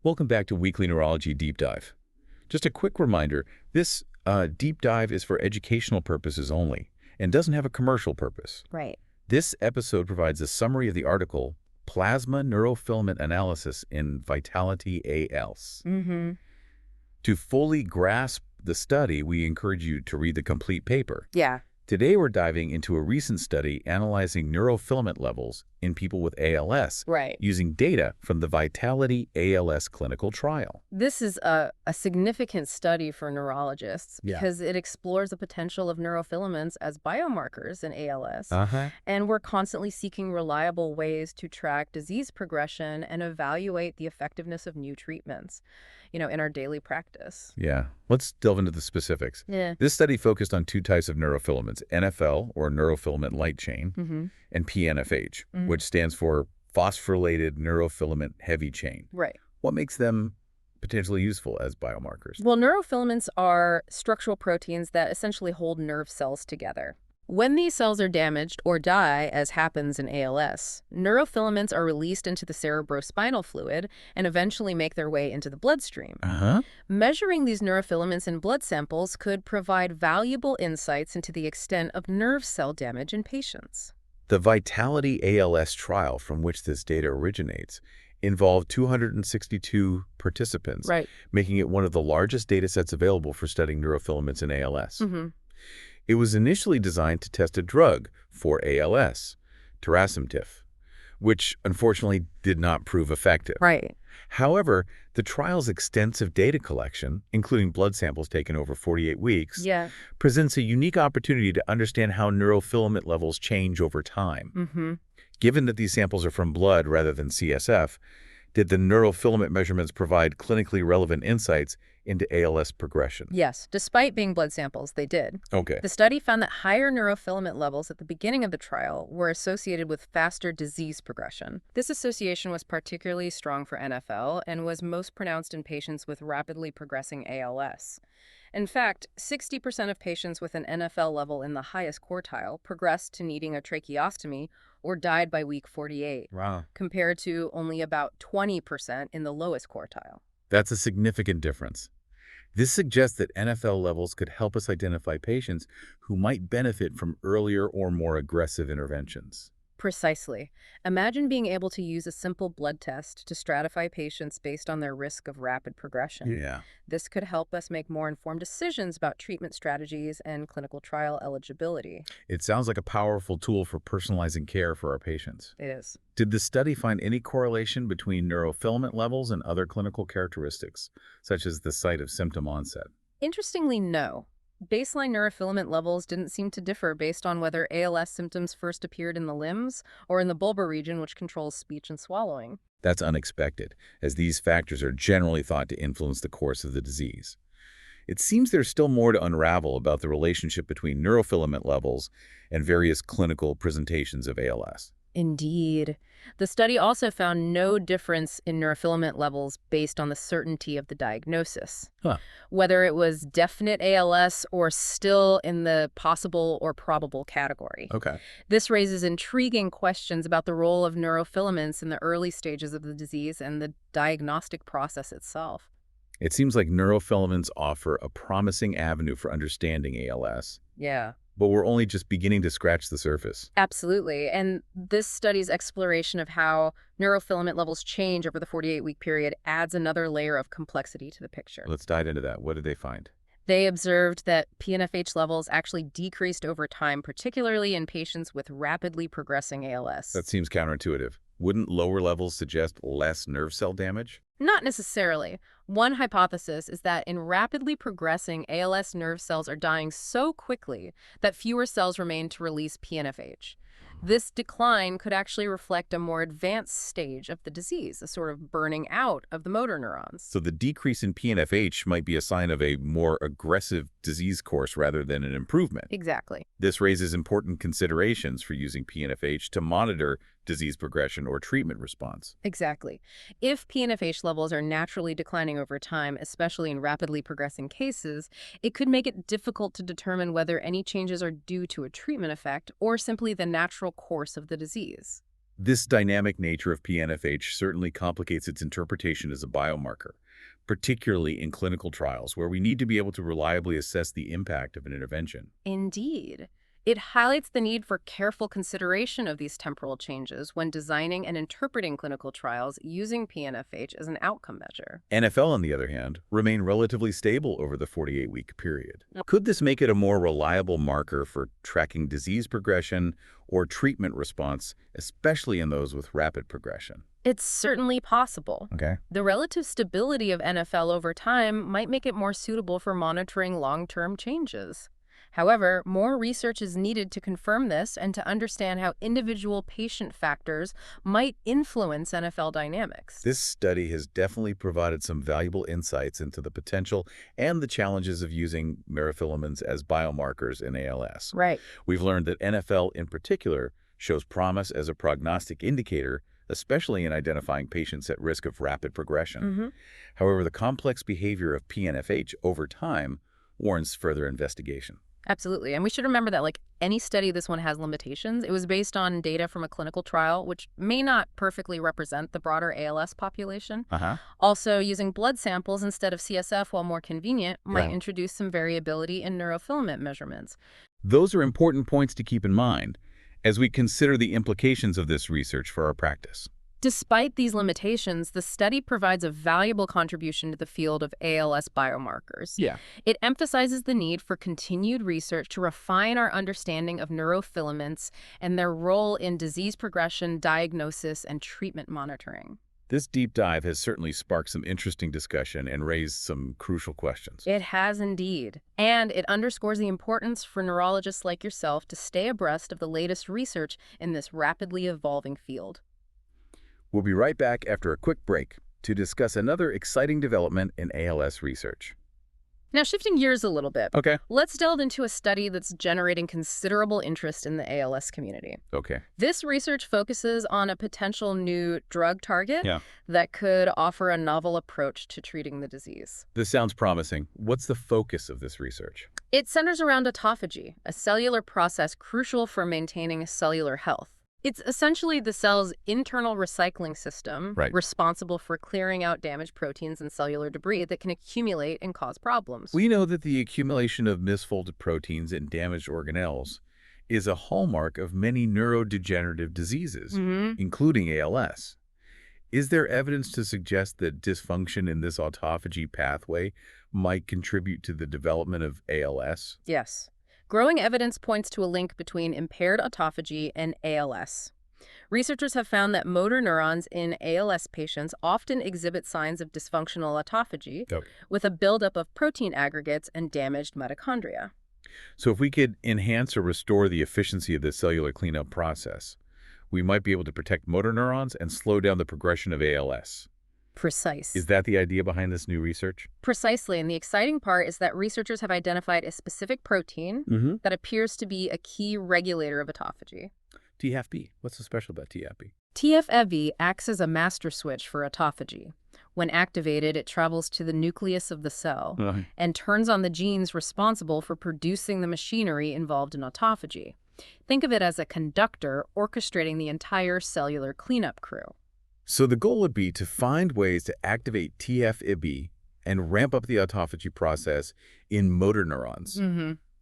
Welcome back to Weekly Neurology Deep Dive. Just a quick reminder, this deep dive is for educational purposes only and doesn't have a commercial purpose. Right. This episode provides a summary of the article, Plasma Neurofilament Analysis in Vitality ALS. To fully grasp the study, we encourage you to read the complete paper. Yeah. Today, we're diving into a recent study analyzing neurofilament levels in people with ALS Right. using data from the Vitality ALS clinical trial. This is a significant study for neurologists Yeah. because it explores the potential of neurofilaments as biomarkers in ALS. Uh-huh. And we're constantly seeking reliable ways to track disease progression and evaluate the effectiveness of new treatments, in our daily practice. Yeah. Let's delve into the specifics. Yeah. This study focused on two types of neurofilaments, NFL, or neurofilament light chain, and PNFH, which stands for phosphorylated neurofilament heavy chain. Right. What makes them potentially useful as biomarkers? Well, neurofilaments are structural proteins that essentially hold nerve cells together. When these cells are damaged or die, as happens in ALS, neurofilaments are released into the cerebrospinal fluid and eventually make their way into the bloodstream. Uh-huh. Measuring these neurofilaments in blood samples could provide valuable insights into the extent of nerve cell damage in patients. The Vitality ALS trial from which this data originates involved 262 participants, Right. making it one of the largest data sets available for studying neurofilaments in ALS. It was initially designed to test a drug for ALS, tirasemtiv, which unfortunately did not prove effective. Right. However, the trial's extensive data collection, including blood samples taken over 48 weeks, Yeah. presents a unique opportunity to understand how neurofilament levels change over time. Given that these samples are from blood rather than CSF, did the neurofilament measurements provide clinically relevant insights into ALS progression? Yes. Despite being blood samples, they did. Okay. The study found that higher neurofilament levels at the beginning of the trial were associated with faster disease progression. This association was particularly strong for NFL and was most pronounced in patients with rapidly progressing ALS. In fact, 60% of patients with an NFL level in the highest quartile progressed to needing a tracheostomy or died by week 48, Wow. compared to only about 20% in the lowest quartile. That's a significant difference. This suggests that NFL levels could help us identify patients who might benefit from earlier or more aggressive interventions. Precisely. Imagine being able to use a simple blood test to stratify patients based on their risk of rapid progression. Yeah. This could help us make more informed decisions about treatment strategies and clinical trial eligibility. It sounds like a powerful tool for personalizing care for our patients. It is. Did the study find any correlation between neurofilament levels and other clinical characteristics, such as the site of symptom onset? Interestingly, no. Baseline neurofilament levels didn't seem to differ based on whether ALS symptoms first appeared in the limbs or in the bulbar region, which controls speech and swallowing. That's unexpected, as these factors are generally thought to influence the course of the disease. It seems there's still more to unravel about the relationship between neurofilament levels and various clinical presentations of ALS. Indeed. The study also found no difference in neurofilament levels based on the certainty of the diagnosis. Whether it was definite ALS or still in the possible or probable category. Okay. This raises intriguing questions about the role of neurofilaments in the early stages of the disease and the diagnostic process itself. It seems like neurofilaments offer a promising avenue for understanding ALS, Yeah. but we're only just beginning to scratch the surface. Absolutely. And this study's exploration of how neurofilament levels change over the 48-week period adds another layer of complexity to the picture. Let's dive into that. What did they find? They observed that PNFH levels actually decreased over time, particularly in patients with rapidly progressing ALS. That seems counterintuitive. Wouldn't lower levels suggest less nerve cell damage? Not necessarily. One hypothesis is that in rapidly progressing ALS, nerve cells are dying so quickly that fewer cells remain to release PNFH. This decline could actually reflect a more advanced stage of the disease, a sort of burning out of the motor neurons. So the decrease in PNFH might be a sign of a more aggressive disease course rather than an improvement. Exactly. This raises important considerations for using PNFH to monitor disease progression or treatment response. Exactly. If PNFH levels are naturally declining over time, especially in rapidly progressing cases, it could make it difficult to determine whether any changes are due to a treatment effect or simply the natural course of the disease. This dynamic nature of PNFH certainly complicates its interpretation as a biomarker, particularly in clinical trials where we need to be able to reliably assess the impact of an intervention. Indeed. It highlights the need for careful consideration of these temporal changes when designing and interpreting clinical trials using PNFH as an outcome measure. NFL, on the other hand, remained relatively stable over the 48-week period. Could this make it a more reliable marker for tracking disease progression or treatment response, especially in those with rapid progression? It's certainly possible. Okay. The relative stability of NFL over time might make it more suitable for monitoring long-term changes. However, more research is needed to confirm this and to understand how individual patient factors might influence NFL dynamics. This study has definitely provided some valuable insights into the potential and the challenges of using neurofilaments as biomarkers in ALS. Right. We've learned that NFL in particular shows promise as a prognostic indicator, especially in identifying patients at risk of rapid progression. However, the complex behavior of PNFH over time warrants further investigation. Absolutely. And we should remember that, like any study, this one has limitations. It was based on data from a clinical trial, which may not perfectly represent the broader ALS population. Also, using blood samples instead of CSF, while more convenient, might introduce some variability in neurofilament measurements. Those are important points to keep in mind as we consider the implications of this research for our practice. Despite these limitations, the study provides a valuable contribution to the field of ALS biomarkers. It emphasizes the need for continued research to refine our understanding of neurofilaments and their role in disease progression, diagnosis, and treatment monitoring. This deep dive has certainly sparked some interesting discussion and raised some crucial questions. It has indeed. And it underscores the importance for neurologists like yourself to stay abreast of the latest research in this rapidly evolving field. We'll be right back after a quick break to discuss another exciting development in ALS research. Now, shifting gears a little bit, Okay. let's delve into a study that's generating considerable interest in the ALS community. Okay. This research focuses on a potential new drug target Yeah. that could offer a novel approach to treating the disease. This sounds promising. What's the focus of this research? It centers around autophagy, a cellular process crucial for maintaining cellular health. It's essentially the cell's internal recycling system, responsible for clearing out damaged proteins and cellular debris that can accumulate and cause problems. We know that the accumulation of misfolded proteins and damaged organelles is a hallmark of many neurodegenerative diseases, including ALS. Is there evidence to suggest that dysfunction in this autophagy pathway might contribute to the development of ALS? Yes. Growing evidence points to a link between impaired autophagy and ALS. Researchers have found that motor neurons in ALS patients often exhibit signs of dysfunctional autophagy with a buildup of protein aggregates and damaged mitochondria. So if we could enhance or restore the efficiency of the cellular cleanup process, we might be able to protect motor neurons and slow down the progression of ALS. Precise. Is that the idea behind this new research? Precisely, and the exciting part is that researchers have identified a specific protein that appears to be a key regulator of autophagy. TFB. What's so special about TFB? TFEV acts as a master switch for autophagy. When activated, it travels to the nucleus of the cell and turns on the genes responsible for producing the machinery involved in autophagy. Think of it as a conductor orchestrating the entire cellular cleanup crew. So the goal would be to find ways to activate TFEB and ramp up the autophagy process in motor neurons.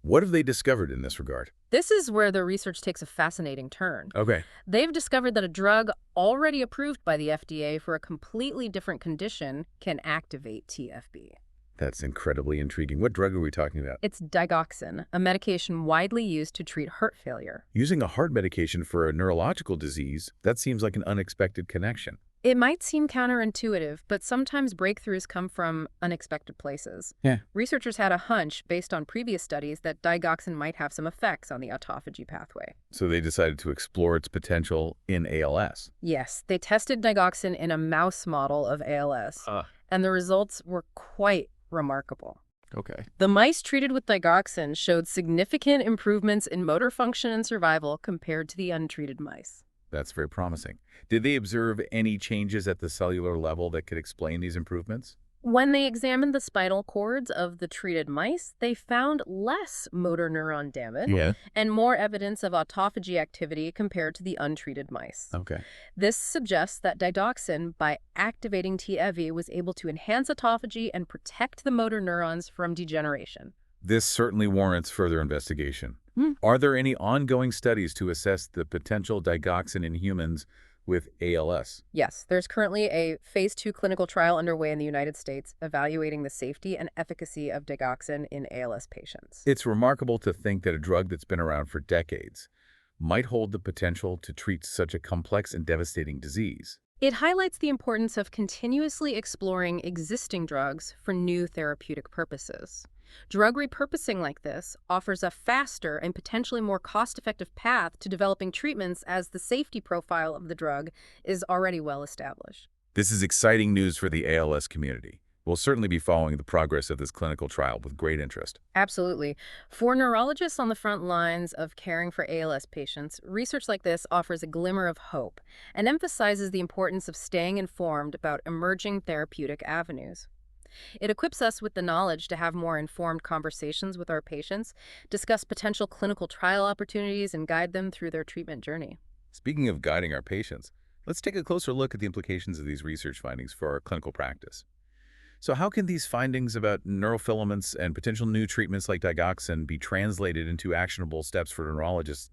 What have they discovered in this regard? This is where the research takes a fascinating turn. Okay. They've discovered that a drug already approved by the FDA for a completely different condition can activate TFB. That's incredibly intriguing. What drug are we talking about? It's digoxin, a medication widely used to treat heart failure. Using a heart medication for a neurological disease, that seems like an unexpected connection. It might seem counterintuitive, but sometimes breakthroughs come from unexpected places. Researchers had a hunch, based on previous studies, that digoxin might have some effects on the autophagy pathway. So they decided to explore its potential in ALS. Yes, they tested digoxin in a mouse model of ALS, and the results were quite remarkable. Okay. The mice treated with digoxin showed significant improvements in motor function and survival compared to the untreated mice. That's very promising. Did they observe any changes at the cellular level that could explain these improvements? When they examined the spinal cords of the treated mice, they found less motor neuron damage Yeah. and more evidence of autophagy activity compared to the untreated mice. Okay. This suggests that digoxin, by activating TEV, was able to enhance autophagy and protect the motor neurons from degeneration. This certainly warrants further investigation. Hmm. Are there any ongoing studies to assess the potential digoxin in humans with ALS? Yes, there's currently a phase 2 clinical trial underway in the United States evaluating the safety and efficacy of digoxin in ALS patients. It's remarkable to think that a drug that's been around for decades might hold the potential to treat such a complex and devastating disease. It highlights the importance of continuously exploring existing drugs for new therapeutic purposes. Drug repurposing like this offers a faster and potentially more cost-effective path to developing treatments as the safety profile of the drug is already well established. This is exciting news for the ALS community. We'll certainly be following the progress of this clinical trial with great interest. Absolutely. For neurologists on the front lines of caring for ALS patients, research like this offers a glimmer of hope and emphasizes the importance of staying informed about emerging therapeutic avenues. It equips us with the knowledge to have more informed conversations with our patients, discuss potential clinical trial opportunities, and guide them through their treatment journey. Speaking of guiding our patients, let's take a closer look at the implications of these research findings for our clinical practice. So how can these findings about neurofilaments and potential new treatments like digoxin be translated into actionable steps for neurologists,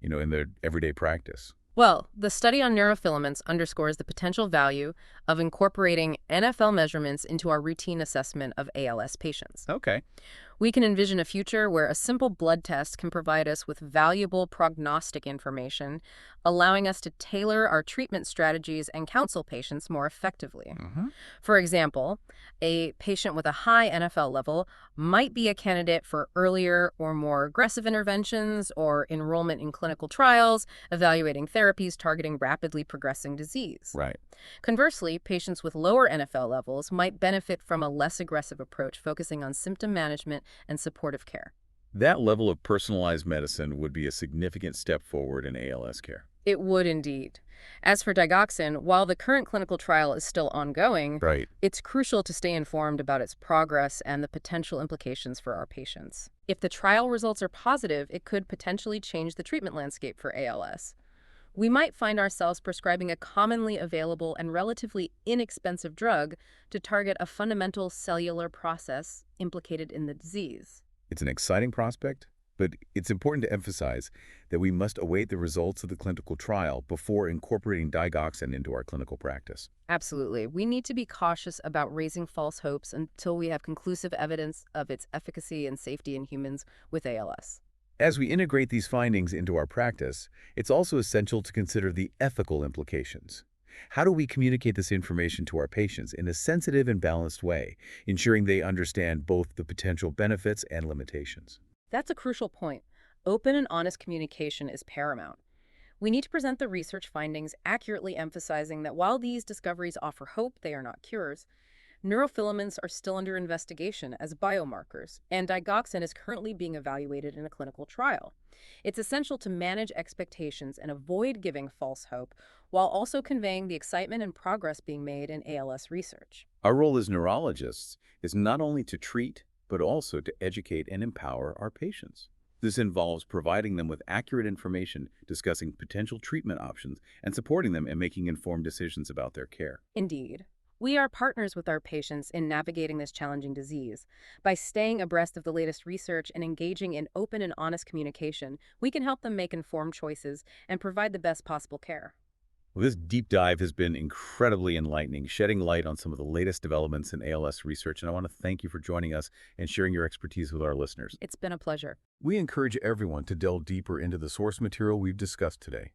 in their everyday practice? Well, the study on neurofilaments underscores the potential value of incorporating NFL measurements into our routine assessment of ALS patients. Okay. We can envision a future where a simple blood test can provide us with valuable prognostic information, allowing us to tailor our treatment strategies and counsel patients more effectively. For example, a patient with a high NFL level might be a candidate for earlier or more aggressive interventions or enrollment in clinical trials, evaluating therapies targeting rapidly progressing disease. Right. Conversely, patients with lower NFL levels might benefit from a less aggressive approach focusing on symptom management and supportive care. That level of personalized medicine would be a significant step forward in ALS care. It would indeed. As for digoxin, while the current clinical trial is still ongoing, Right. it's crucial to stay informed about its progress and the potential implications for our patients. If the trial results are positive, it could potentially change the treatment landscape for ALS. We might find ourselves prescribing a commonly available and relatively inexpensive drug to target a fundamental cellular process implicated in the disease. It's an exciting prospect, but it's important to emphasize that we must await the results of the clinical trial before incorporating digoxin into our clinical practice. Absolutely. We need to be cautious about raising false hopes until we have conclusive evidence of its efficacy and safety in humans with ALS. As we integrate these findings into our practice, it's also essential to consider the ethical implications. How do we communicate this information to our patients in a sensitive and balanced way, ensuring they understand both the potential benefits and limitations? That's a crucial point. Open and honest communication is paramount. We need to present the research findings accurately, emphasizing that while these discoveries offer hope, they are not cures. Neurofilaments are still under investigation as biomarkers, and digoxin is currently being evaluated in a clinical trial. It's essential to manage expectations and avoid giving false hope, while also conveying the excitement and progress being made in ALS research. Our role as neurologists is not only to treat, but also to educate and empower our patients. This involves providing them with accurate information, discussing potential treatment options, and supporting them in making informed decisions about their care. Indeed. We are partners with our patients in navigating this challenging disease. By staying abreast of the latest research and engaging in open and honest communication, we can help them make informed choices and provide the best possible care. Well, this deep dive has been incredibly enlightening, shedding light on some of the latest developments in ALS research, and I want to thank you for joining us and sharing your expertise with our listeners. It's been a pleasure. We encourage everyone to delve deeper into the source material we've discussed today.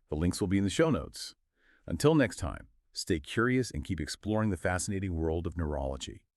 The links will be in the show notes. Until next time, stay curious and keep exploring the fascinating world of neurology.